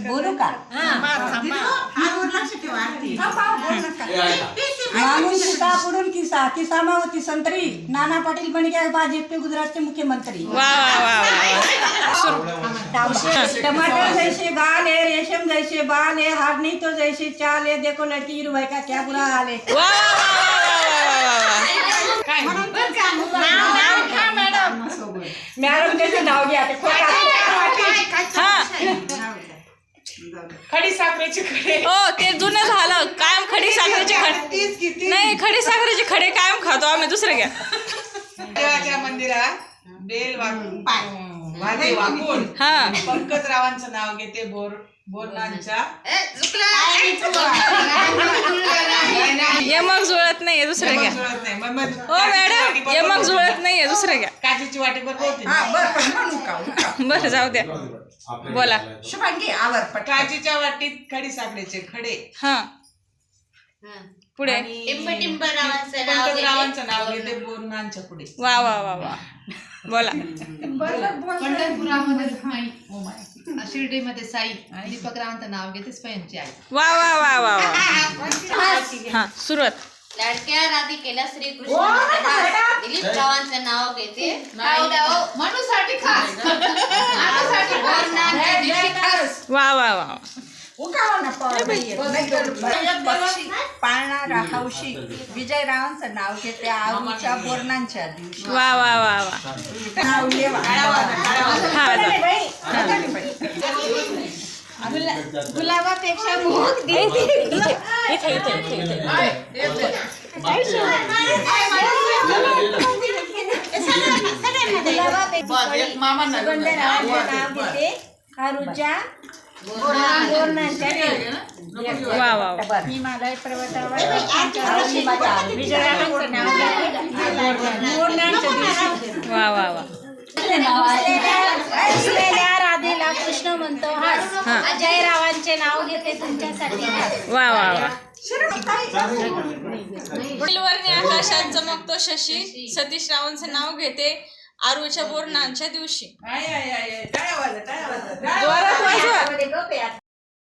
बोलू का? माणूस पुढून किसा किसामा होती संत्री. नाना पाटील बन गया भाजपा गुजरातचे मुख्यमंत्री. टमाटर जैसे गाल है, रेशम जैसे बाल है, हारनी तो जैसे चाल है. देखो लड़की रुबाई का क्या बुरा हाल है. मॅडम त्याचं नाव घ्या. खडी साखरेचे खडे. हो ते जुनं झालं. कायम खडी साखरेचे खडे नाही, खडी साखरेचे खडे कायम खातो आम्ही. दुसरं घ्या. देवाच्या मंदिरात बेल वाकून पंकजरावांचं नाव घेते. बोरनांच्या यमक जुळत नाहीये. दुसरं घ्या. हो मॅडम यमक जुळत नाहीये. दुसरं घ्या. काचीची वाटी बरोबर. बरं जाऊ द्या. बोला. शुभांगी आवर. काचीच्या वाटीत खडी साखरेचे खडे. हा पुढे. पंकजरावांचं नाव घेते. बोरनांच्या पुढे. वा वा वा वा. बोला. पंढरपुरामध्ये शिर्डीमध्ये साई. दीपकरावांचं नाव घेते. स्वयंची आई. वा वा वा वा वा. हा सुरुवात. लाडक्या राधिकेला श्रीकृष्ण दिलीप रावांचं नाव घेते. मनूसाठी खास. वा वा वा. पाळणारा हौशी विजयरावांचं नाव घेते. आऊच्या बोरणांच्या दिवशी. वा वा वा वा. नाव लेवा. गुलाबापेक्षा मोहक आरूच्या बोरणांच्या. वा वा वा. हिमालय पर्वतावर विजयरावांचं नाव घेते. बोरणांच्या दिवशी. वा वा वा. राधेला कृष्ण म्हणतो. अजय रावांचे नाव घेते तुमच्यासाठी. वा वा वा. फुलवर्णी आकाशात चमकतो शशी. सतीश रावांचं नाव घेते. आरूच्या बोरणांच्या दिवशी. टाळ्या वाजवा. जोरात वाजवा.